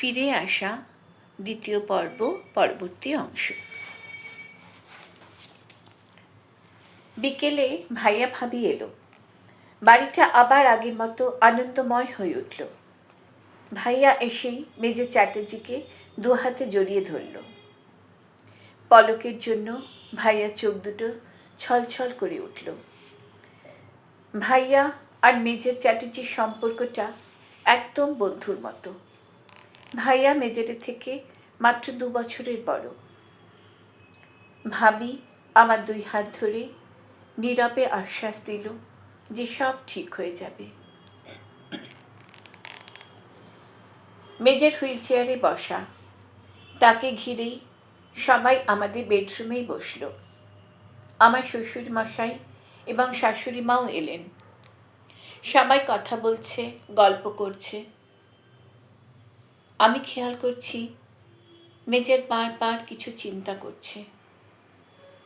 ফিরে আসা দ্বিতীয় পর্ব, পরবর্তী অংশ। বিকেলে ভাইয়া ভাবি এলো। বাড়িটা আবার আগের মতো আনন্দময় হয়ে উঠল। ভাইয়া এসেই মেজর চ্যাটার্জিকে দু হাতে জড়িয়ে ধরল। পলকের জন্য ভাইয়ার চোখ দুটো ছলছল করে উঠল। ভাইয়া আর মেজর চ্যাটার্জির সম্পর্কটা একদম বন্ধুর মতো। ভাইয়া মেজরের থেকে মাত্র 2 বছরের বড়। ভাবি আমার 2 হাত ধরে নীরবে আশ্বাস দিল যে সব ঠিক হয়ে যাবে। মেজর হুইল চেয়ারে বসা, তাকে ঘিরেই সবাই আমাদের বেডরুমেই বসল। আমার শ্বশুর মশাই এবং শাশুড়ি মাও এলেন। সবাই কথা বলছে, গল্প করছে। আমি খেয়াল করছি মেজর বারবার কিছু চিন্তা করছে,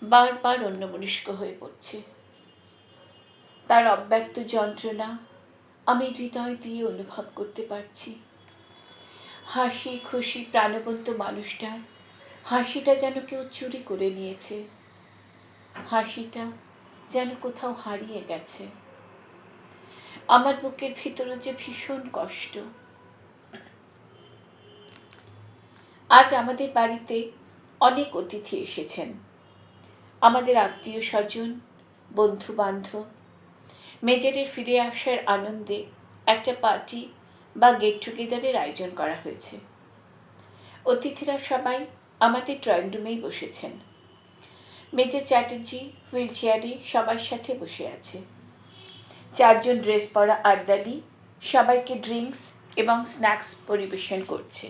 বারবার অন্যমনস্ক হয়ে পড়ছে। তার অব্যক্ত যন্ত্রণা আমি হৃদয় দিয়ে অনুভব করতে পারছি। হাসি খুশি প্রাণবন্ত মানুষটার হাসিটা যেন কেউ চুরি করে নিয়েছে। হাসিটা যেন কোথাও হারিয়ে গেছে। আমার বুকের ভিতরে যে ভীষণ কষ্ট। আজ আমাদের বাড়িতে অনেক অতিথি এসেছেন। আমাদের আত্মীয় স্বজন, বন্ধু বান্ধব। মেজরের ফিরে আসার আনন্দে একটা পার্টি বা গেট টুগেদারের আয়োজন করা হয়েছে। অতিথিরা সবাই আমাদের ড্রয়িং রুমেই বসেছেন। মেজর চ্যাটার্জি হুইল চেয়ারে সবার সাথে বসে আছে। 4 জন ড্রেস পরা আর্দালি সবাইকে ড্রিঙ্কস এবং স্ন্যাক্স পরিবেশন করছে।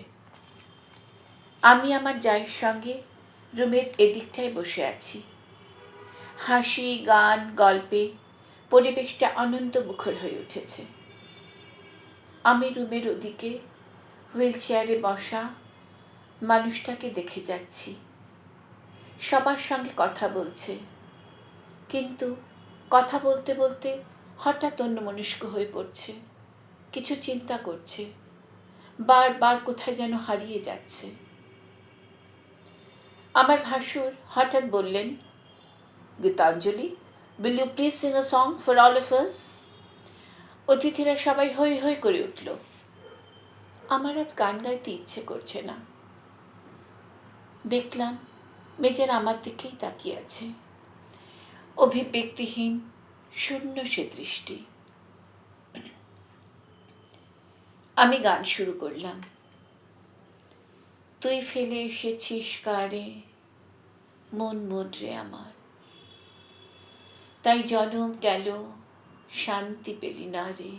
আমি আমার জায়ের সঙ্গে রুমের এদিকটায় বসে আছি। হাসি, গান, গল্পে পরিবেশটা আনন্দ মুখর হয়ে উঠেছে। আমি রুমের ওদিকে হুইল চেয়ারে বসা মানুষটাকে দেখে যাচ্ছি। সবার সঙ্গে কথা বলছে, কিন্তু কথা বলতে বলতে হঠাৎ অন্যমনস্ক হয়ে পড়ছে। কিছু চিন্তা করছে, বারবার কোথায় যেন হারিয়ে যাচ্ছে। আমার ভাসুর হঠাৎ বললেন, Gitanjali, will you please sing a song for all of us? অতিথিরা সবাই হৈ হৈ করে উঠল। আমার আজ গান গাইতে ইচ্ছে করছে না। দেখলাম মেজর আমার দিকেই তাকিয়ে আছে। অভিব্যক্তিহীন শূন্য সে দৃষ্টি। আমি গান শুরু করলাম। তুই ফেলে এসেছিস কারে মন মুদ্রে আমার, তাই জনম গেল শান্তি পেলি না রে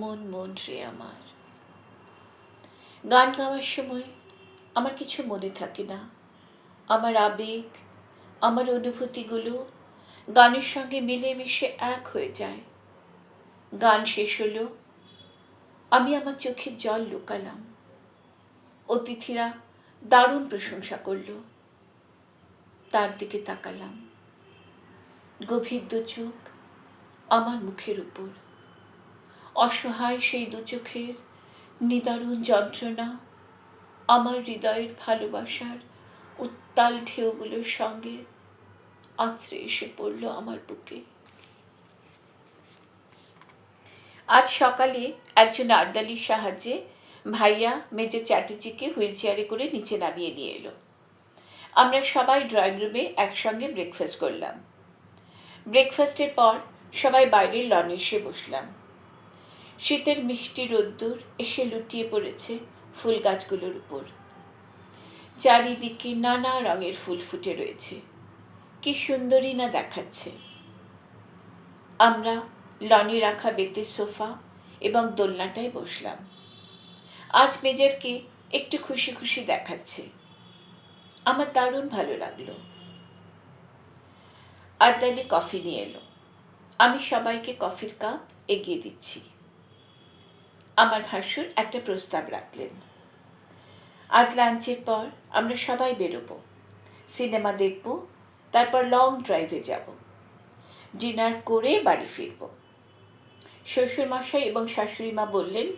মন মুদ্রে আমার। গান গাওয়ার সময় আমার কিছু মনে থাকে না। আমার আবেগ, আমার অনুভূতিগুলো গানের সঙ্গে মিলেমিশে এক হয়ে যায়। গান শেষ হলো, আমি আমার চোখের জল লুকালাম। অতিথিরা দারুণ প্রশংসা করল। তার দিকে তাকালাম। গভীর 2 চোখ আমার মুখের উপর। অসহায় সেই 2 চোখের নিদারুণ যন্ত্রণা আমার হৃদয়ের ভালোবাসার উত্তাল ঢেউগুলোর সঙ্গে আছড়ে এসে পড়ল আমার বুকে। আজ সকালে একজন আর্দালির সাহায্যে ভাইয়া মেজর চ্যাটার্জিকে হুইল চেয়ারে করে নিচে নামিয়ে নিয়ে এলো। আমরা সবাই ড্রয়িং রুমে একসঙ্গে ব্রেকফাস্ট করলাম। ব্রেকফাস্টের পর সবাই বাইরের লনে এসে বসলাম। শীতের মিষ্টি রোদ্দুর এসে লুটিয়ে পড়েছে ফুল গাছগুলোর উপর। চারিদিকে নানা রঙের ফুল ফুটে রয়েছে। কি সুন্দরী না দেখাচ্ছে। আমরা লনে রাখা বেতের সোফা এবং দোলনাটায় বসলাম। আজ মেজরকে একটু খুশি খুশি দেখাচ্ছে। আমার দারুণ ভালো লাগলো। আর্দালি কফি নিয়ে এলো। আমি সবাইকে কফির কাপ এগিয়ে দিচ্ছি। আমার ভাসুর একটা প্রস্তাব রাখলেন। আজ লাঞ্চের পর আমরা সবাই বেরোবো, সিনেমা দেখব, তারপর লং ড্রাইভে যাব, ডিনার করে বাড়ি ফিরব। শ্বশুরমশাই এবং শাশুড়ি মা বললেন,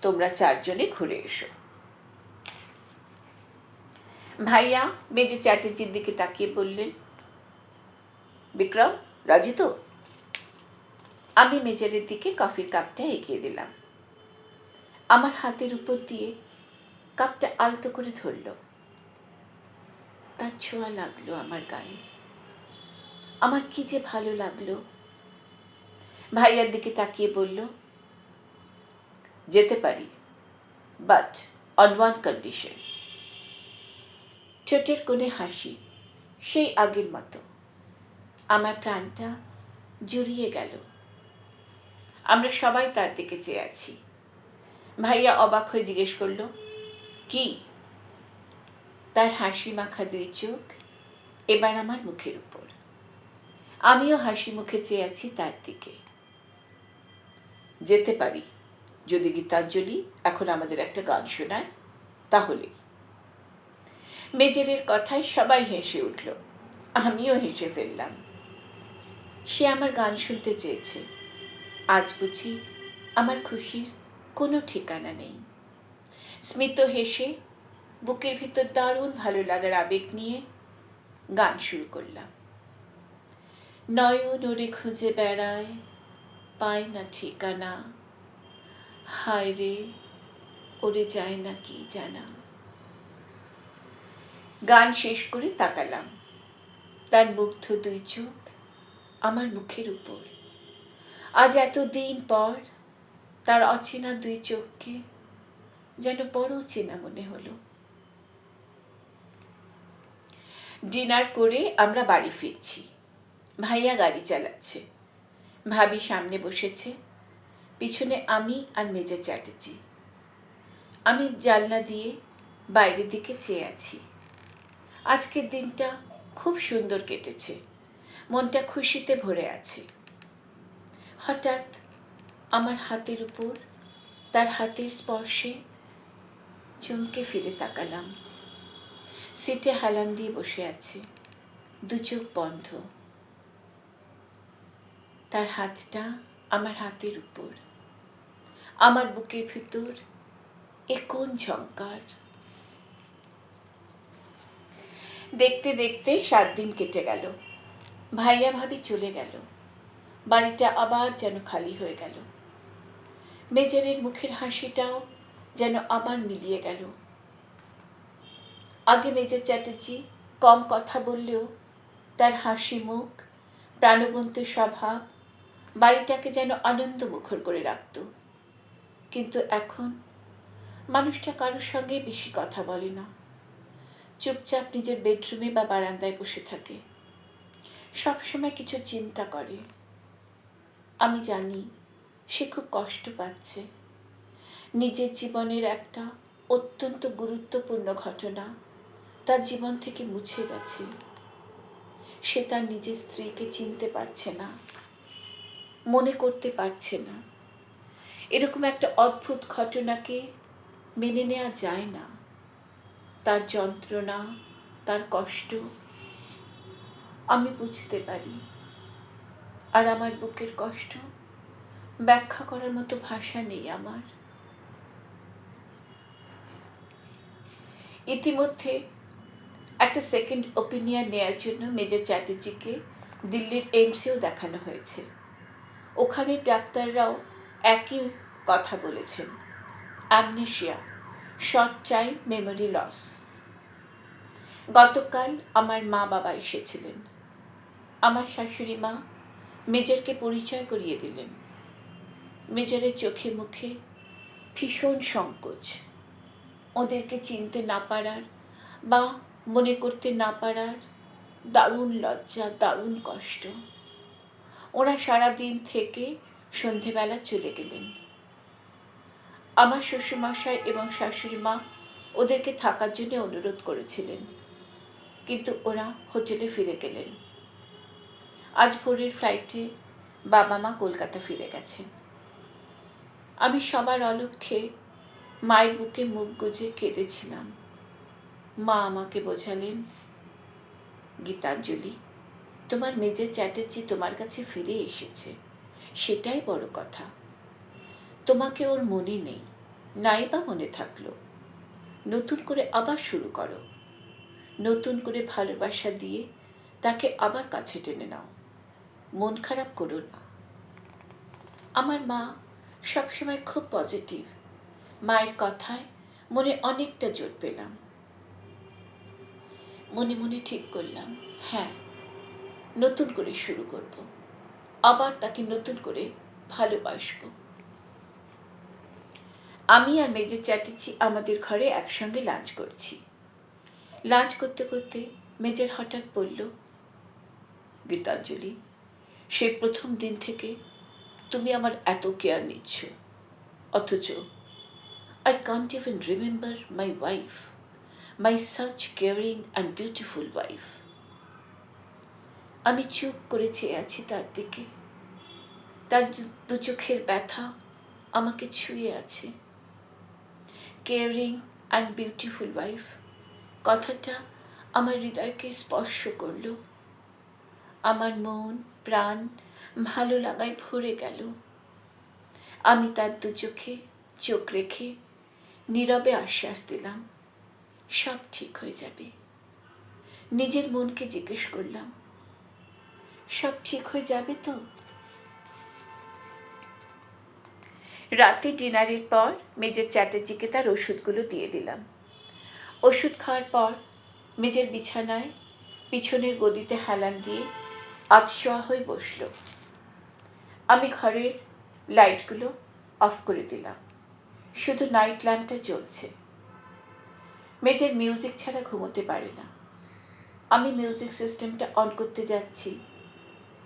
তোমরা 4 জনে ঘুরে এসো। ভাইয়া মেজে চ্যাটার্জির দিকে তাকিয়ে বললেন, বিক্রম, রাজি তো? আমি মেজরের দিকে কফির কাপটা এগিয়ে দিলাম। আমার হাতের উপর দিয়ে কাপটা আলতো করে ধরল। তার ছোঁয়া লাগলো আমার গায়ে। আমার কি যে ভালো লাগলো। ভাইয়ার দিকে তাকিয়ে বলল, যেতে পারি, বাট অন ওয়ান কন্ডিশন। ঠোঁটের কোণে হাসি, সেই আগের মতো। আমার প্রাণটা জুড়িয়ে গেল। আমরা সবাই তার দিকে চেয়ে আছি। ভাইয়া অবাক হয়ে জিজ্ঞেস করল, কি? তার হাসি মাখা 2 চোখ এবার আমার মুখের উপর। আমিও হাসি মুখে চেয়ে আছি তার দিকে। যেতে পারি যদি গীতাঞ্জলি এখন আমাদের একটা গান শোনায়, তাহলে। মেজরের কথায় সবাই হেসে উঠল। আমিও হেসে ফেললাম। সে আমার গান শুনতে চেয়েছে। আজ বুঝি আমার খুশির কোনো ঠিকানা নেই। স্মিত হেসে বুকের ভিতর দারুণ ভালো লাগার আবেগ নিয়ে গান শুরু করলাম। নয়ন ওরে খুঁজে বেড়ায়, পায় না ঠিকানা, হায় রে ওরে যায় না কি জানা। গান শেষ করে তাকালাম। তার মুগ্ধ 2 চোখ আমার মুখের উপর। আজ এতদিন পর তার অচেনা 2 চোখকে যেন বড় চেনা মনে হলো। ডিনার করে আমরা বাড়ি ফিরছি। ভাইয়া গাড়ি চালাচ্ছে, ভাবি সামনে বসেছে, পিছনে আমি আর মেজর চ্যাটার্জি। আমি জানলা দিয়ে বাইরের দিকে চেয়ে আছি। আজকের দিনটা খুব সুন্দর কেটেছে, মনটা খুশিতে ভরে আছে। হঠাৎ আমার হাতের উপর তার হাতের স্পর্শে চমকে ফিরে তাকালাম। সিটে হেলান দিয়ে বসে আছে, 2 চোখ বন্ধ। তার হাতটা আমার হাতের উপর, আমার বুকের ভিতর এ কোন ঝংকার। দেখতে দেখতে 7 দিন কেটে গেল। ভাইয়া ভাবি চলে গেল। বাড়িটা আবার যেন খালি হয়ে গেল। মেজরের মুখের হাসিটাও যেন আবার মিলিয়ে গেল। আগে মেজর চ্যাটার্জি কম কথা বললেও তার হাসি মুখ, প্রাণবন্ত স্বভাব বাড়িটাকে যেন আনন্দ মুখর করে রাখত। কিন্তু এখন মানুষটা কারোর সঙ্গে বেশি কথা বলে না। চুপচাপ নিজের বেডরুমে বা বারান্দায় বসে থাকে, সবসময় কিছু চিন্তা করে। আমি জানি সে খুব কষ্ট পাচ্ছে। নিজের জীবনের একটা অত্যন্ত গুরুত্বপূর্ণ ঘটনা তার জীবন থেকে মুছে গেছে। সে তার নিজের স্ত্রীকে চিনতে পারছে না, মনে করতে পারছে না। এরকম একটা অদ্ভুত ঘটনাকে মেনে নেওয়া যায় না। তার যন্ত্রণা, তার কষ্ট আমি বুঝতে পারি। আর আমার বুকের কষ্ট ব্যাখ্যা করার মতো ভাষা নেই আমার। ইতিমধ্যে একটা সেকেন্ড ওপিনিয়ন নেওয়ার জন্য মেজর চ্যাটার্জিকে দিল্লির এইমসেও দেখানো হয়েছে। ওখানের ডাক্তাররাও একই কথা বলেছেন, amnesia, short time memory loss. গতকাল আমার মা বাবা এসেছিলেন। আমার শাশুড়ি মা মেজরকে পরিচয় করিয়ে দিলেন। মেজরের চোখে মুখে ভীষণ সংকোচ। ওদেরকে চিনতে না পারার বা মনে করতে না পারার দারুণ লজ্জা, দারুণ কষ্ট। ওরা সারাদিন থেকে সন্ধেবেলা চলে গেলেন। আমার শ্বশুরমশাই এবং শাশুড়ি মা ওদেরকে থাকার জন্য অনুরোধ করেছিলেন, কিন্তু ওরা হোটেলে ফিরে গেলেন। আজ ভোরের ফ্লাইটে বাবা মা কলকাতা ফিরে গেছেন। আমি সবার অলক্ষ্যে মায়ের বুকে মুখ গুজে কেঁদেছিলাম। মা আমাকে বোঝালেন, গীতাঞ্জলি, তোমার মেজর চ্যাটার্জি তোমার কাছে ফিরে এসেছে, সেটাই বড় কথা। তোমাকে ওর মনে নেই, নাই বা মনে থাকলো, নতুন করে আবার শুরু করো। নতুন করে ভালোবাসা দিয়ে তাকে আবার কাছে টেনে নাও। মন খারাপ করো না। আমার মা সবসময় খুব পজিটিভ। মায়ের কথায় মনে অনেকটা জোর পেলাম। মনে মনে ঠিক করলাম, হ্যাঁ, নতুন করে শুরু করব, আবার তাকে নতুন করে ভালোবাসবো। আমি আর মেজর চ্যাটার্জি আমাদের ঘরে একসঙ্গে লাঞ্চ করছি। লাঞ্চ করতে করতে মেজর হঠাৎ বলল, গীতাঞ্জলি, সেই প্রথম দিন থেকে তুমি আমার এত কেয়ার নিচ্ছ, অথচ I can't even remember my wife, my such caring and beautiful wife. আমি চুপ করে চেয়ে আছি তার দিকে। তার দু চোখের ব্যথা আমাকে ছুঁয়ে আছে। কেয়ারিং অ্যান্ড বিউটিফুল ওয়াইফ কথাটা আমার হৃদয়কে স্পর্শ করল। আমার মন প্রাণ ভালো লাগায় ভরে গেল। আমি তার দু চোখে চোখ রেখে নীরবে আশ্বাস দিলাম, সব ঠিক হয়ে যাবে। নিজের মনকে জিজ্ঞেস করলাম, সব ঠিক হয়ে যাবে তো? রাতে ডিনারের পর মেজর চ্যাটার্জিকে তার ওষুধগুলো দিয়ে দিলাম। ওষুধ খাওয়ার পর মেজর বিছানায় পিছনের গদিতে হেলান দিয়ে আধশোয়া হয়ে বসল। আমি ঘরের লাইটগুলো অফ করে দিলাম, শুধু নাইট ল্যাম্পটা জ্বলছে। মেজর মিউজিক ছাড়া ঘুমোতে পারে না। আমি মিউজিক সিস্টেমটা অন করতে যাচ্ছি,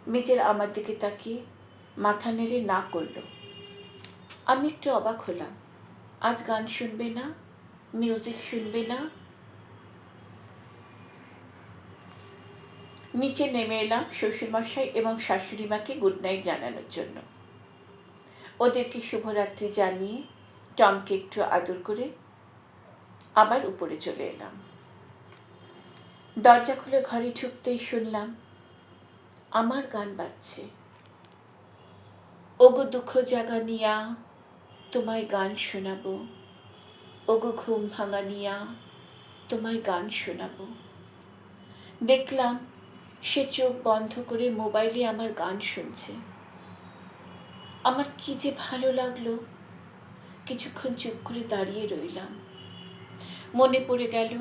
মেজর আমার দিকে তাকিয়ে মাথা নেড়ে না করল। আমি একটু অবাক হলাম, আজ গান শুনবে না, মিউজিক শুনবে না? নিচে নেমে এলাম শ্বশুরমশাই এবং শাশুড়ি মাকে গুড নাইট জানানোর জন্য। ওদেরকে শুভরাত্রি জানিয়ে টমকে একটু আদর করে আবার উপরে চলে এলাম। দরজা খুলে ঘরে ঢুকতেই শুনলাম আমার গান বাজছে। ওগো দুঃখ জাগানিয়া তোমায় গান শোনাবো, ওগো ঘুম ভাঙানিয়া তোমায় গান শোনাবো। দেখলাম সে চোখ বন্ধ করে মোবাইলে আমার গান শুনছে। আমার কি যে ভালো লাগলো। কিছুক্ষণ চুপ করে দাঁড়িয়ে রইলাম। মনে পড়ে গেল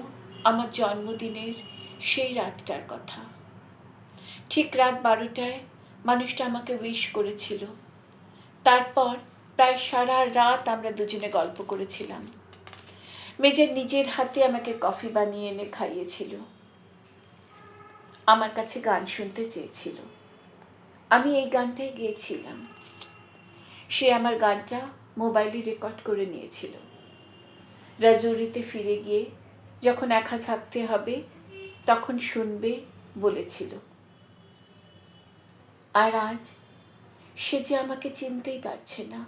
আমার জন্মদিনের সেই রাতটার কথা। ঠিক রাত 12টায় মানুষটা আমাকে উইশ করেছিল। তারপর প্রায় সারা রাত আমরা দুজনে গল্প করেছিলাম। মেজর নিজের হাতে আমাকে কফি বানিয়ে এনে খাইয়েছিল। আমার কাছে গান শুনতে চেয়েছিল। আমি এই গানটাই গেয়েছিলাম। সে আমার গানটা মোবাইলে রেকর্ড করে নিয়েছিল। রাজৌরিতে ফিরে গিয়ে যখন একা থাকতে হবে তখন শুনবে বলেছিল। আর আজ সে যে আমাকে চিনতেই পারছে না।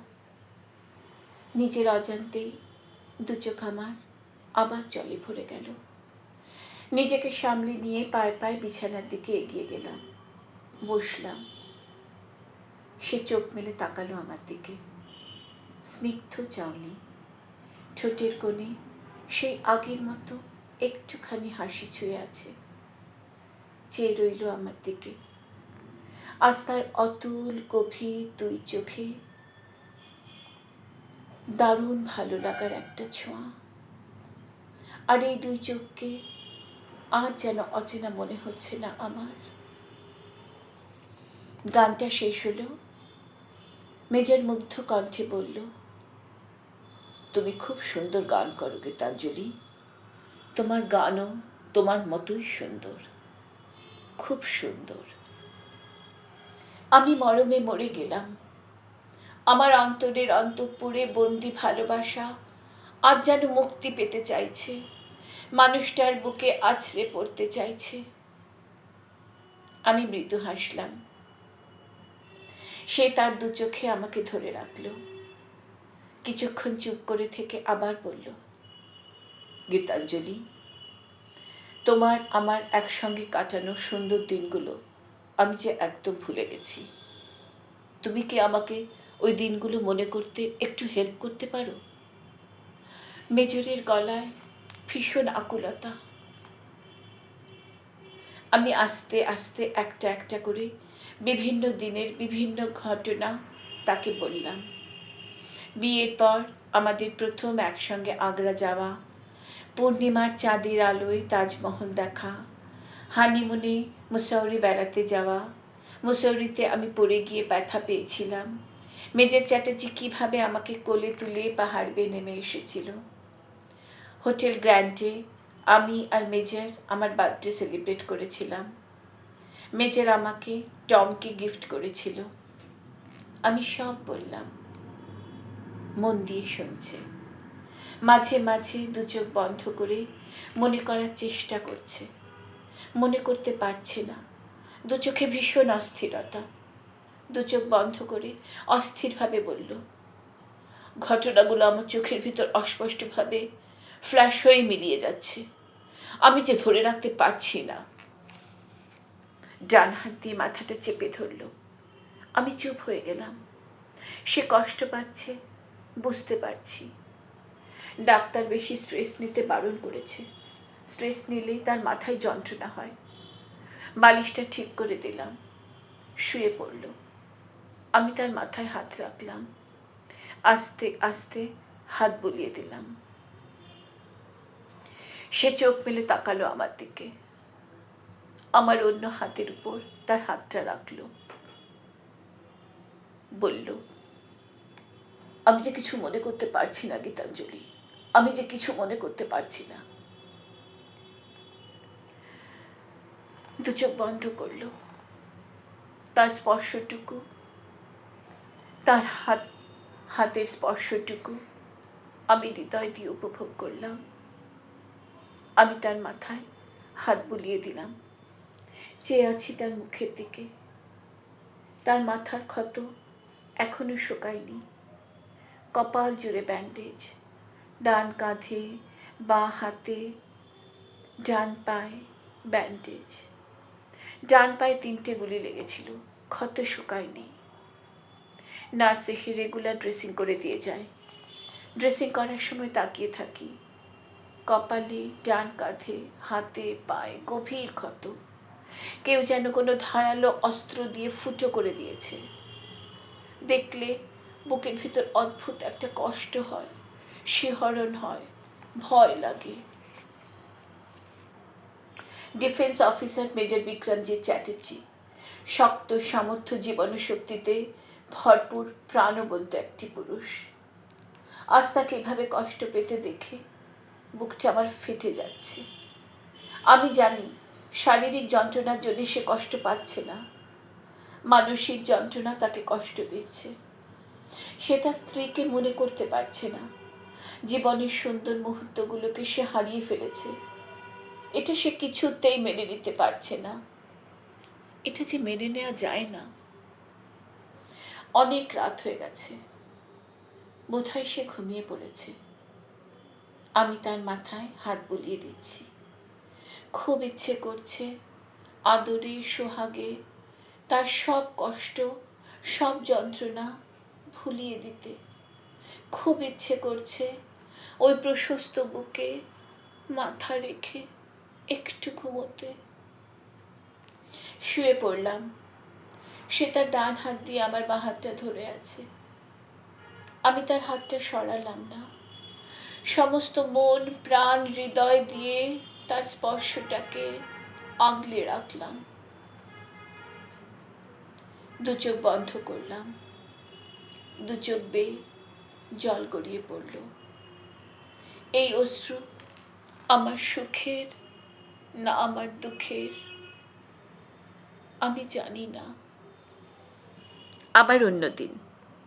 নিজের অজান্তেই দু চোখ আমার আবার জলে ভরে গেল। নিজেকে সামলে নিয়ে পায়ে পায়ে বিছানার দিকে এগিয়ে গেলাম, বসলাম। সে চোখ মেলে তাকালো আমার দিকে। স্নিগ্ধ চাউনি, ঠোঁটের কোণে সেই আগের মতো একটুখানি হাসি ছুঁয়ে আছে। চেয়ে রইল আমার দিকে। আজ তার অতুল গভীর দুই চোখে দারুণ ভালো লাগার একটা ছোঁয়া। আর এই দুই চোখকে আর যেন অচেনা মনে হচ্ছে না আমার। গানটা শেষ হলো। মেজর মুগ্ধ কণ্ঠে বলল, তুমি খুব সুন্দর গান করো গীতাঞ্জলি। তোমার গানও তোমার মতোই সুন্দর, খুব সুন্দর। আমি মরমে মরে গেলাম। আমার অন্তরের অন্তঃপুরে বন্দি ভালোবাসা আজ যেন মুক্তি পেতে চাইছে, মানুষটার বুকে আছড়ে পড়তে চাইছে। আমি মৃদু হাসলাম। সে তার দু চোখে আমাকে ধরে রাখল। কিছুক্ষণ চুপ করে থেকে আবার বলল, গীতাঞ্জলি, তোমার আমার একসঙ্গে কাটানো সুন্দর দিনগুলো আমি যে একদম ভুলে গেছি। তুমি কি আমাকে ওই দিনগুলো মনে করতে একটু হেল্প করতে পারো? মেজরের গলায় ভীষণ আকুলতা। আমি আস্তে আস্তে একটা একটা করে বিভিন্ন দিনের বিভিন্ন ঘটনা তাকে বললাম। বিয়ের পর আমাদের প্রথম একসঙ্গে আগ্রা যাওয়া, পূর্ণিমার চাঁদের আলোয় তাজমহল দেখা, হানিমুনে মুসৌরি বেড়াতে যাওয়া, মুসৌরিতে আমি পড়ে গিয়ে ব্যথা পেয়েছিলাম, মেজর চ্যাটার্জি কীভাবে আমাকে কোলে তুলে পাহাড় বেয়ে নেমে এসেছিল, হোটেল গ্র্যান্ডে আমি আর মেজর আমার বার্থডে সেলিব্রেট করেছিলাম, মেজর আমাকে টমকে গিফট করেছিল। আমি সব বললাম। মন দিয়ে শুনছে, মাঝে মাঝে দু চোখ বন্ধ করে মনে করার চেষ্টা করছে, মনে করতে পারছে না। দু চোখে ভীষণ অস্থিরতা। দু চোখ বন্ধ করে অস্থিরভাবে বলল, ঘটনাগুলো আমার চোখের ভিতর অস্পষ্টভাবে ফ্ল্যাশ হয়ে মিলিয়ে যাচ্ছে, আমি যে ধরে রাখতে পারছি না। ডান হাত দিয়ে মাথাটা চেপে ধরল। আমি চুপ হয়ে গেলাম। সে কষ্ট পাচ্ছে, বুঝতে পারছি। ডাক্তার বেশি স্ট্রেস নিতে বারণ করেছে, স্ট্রেস নিলেই তার মাথায় যন্ত্রণা হয়। বালিশটা ঠিক করে দিলাম, শুয়ে পড়ল। আমি তার মাথায় হাত রাখলাম, আস্তে আস্তে হাত বুলিয়ে দিলাম। সে চোখ মেলে তাকালো আমার দিকে, আমার অন্য হাতের উপর তার হাতটা রাখলো, বলল, আমি যে কিছু মনে করতে পারছি না গীতাঞ্জলি, আমি যে কিছু মনে করতে পারছি না। দু চোখ বন্ধ করলো। তার স্পর্শটুকু, তার হাতের স্পর্শটুকু আমি হৃদয় দিয়ে উপভোগ করলাম। আমি তার মাথায় হাত বুলিয়ে দিলাম, চেয়ে আছি তার মুখের দিকে। তার মাথার ক্ষত এখনো শুকায়নি, কপাল জুড়ে ব্যান্ডেজ, ডান কাঁধে, বাঁ হাতে, ডান পায়ে ব্যান্ডেজ। ডান পায়ে 3টে গুলি লেগেছিল, ক্ষত শুকায়নি। নার্স এসে রেগুলার ড্রেসিং করে দিয়ে যায়। ড্রেসিং করার সময় তাকিয়ে থাকি, কপালে, ডান কাঁধে, হাতে, পায়ে গভীর ক্ষত। কেউ যেন কোনো ধারালো অস্ত্র দিয়ে ফুটো করে দিয়েছে। দেখলে বুকের ভিতর অদ্ভুত একটা কষ্ট হয়, শিহরণ হয়, ভয় লাগে। Defence officer major Bikramjit Chatterjee, শক্ত সামর্থ্য জীবনশক্তিতে ভরপুর প্রাণবন্ত একটি পুরুষ। আজ তাকে এভাবে কষ্ট পেতে দেখে বুকটা আমার ফেটে যাচ্ছে। আমি জানি শারীরিক যন্ত্রণার জন্য সে কষ্ট পাচ্ছে না, মানসিক যন্ত্রণা তাকে কষ্ট দিচ্ছে। সে তার স্ত্রীকে মনে করতে পারছে না, জীবনের সুন্দর মুহূর্তগুলোকে সে হারিয়ে ফেলেছে। এটা সে কিছুতেই মেনে নিতে পারছে না। এটা যে মেনে নেওয়া যায় না। অনেক রাত হয়ে গেছে, বোধহয় সে ঘুমিয়ে পড়েছে। আমি তার মাথায় হাত বুলিয়ে দিচ্ছি। খুব ইচ্ছে করছে আদরে সোহাগে তার সব কষ্ট, সব যন্ত্রণা ভুলিয়ে দিতে। খুব ইচ্ছে করছে ওই প্রশস্ত বুকে মাথা রেখে একটু ঘুমোতে। শুয়ে পড়লাম। সে তার ডান হাত দিয়ে আমার বাঁ হাতটা ধরে আছে। আমি তার হাতটা সরালাম না, সমস্ত মন প্রাণ হৃদয় দিয়ে তার স্পর্শটাকে আগলে রাখলাম। দু চোখ বন্ধ করলাম, দু চোখ বেয়ে জল গড়িয়ে পড়ল। এই অশ্রু আমার সুখের না আমার দুঃখের আমি জানি না। আবার অন্যদিন।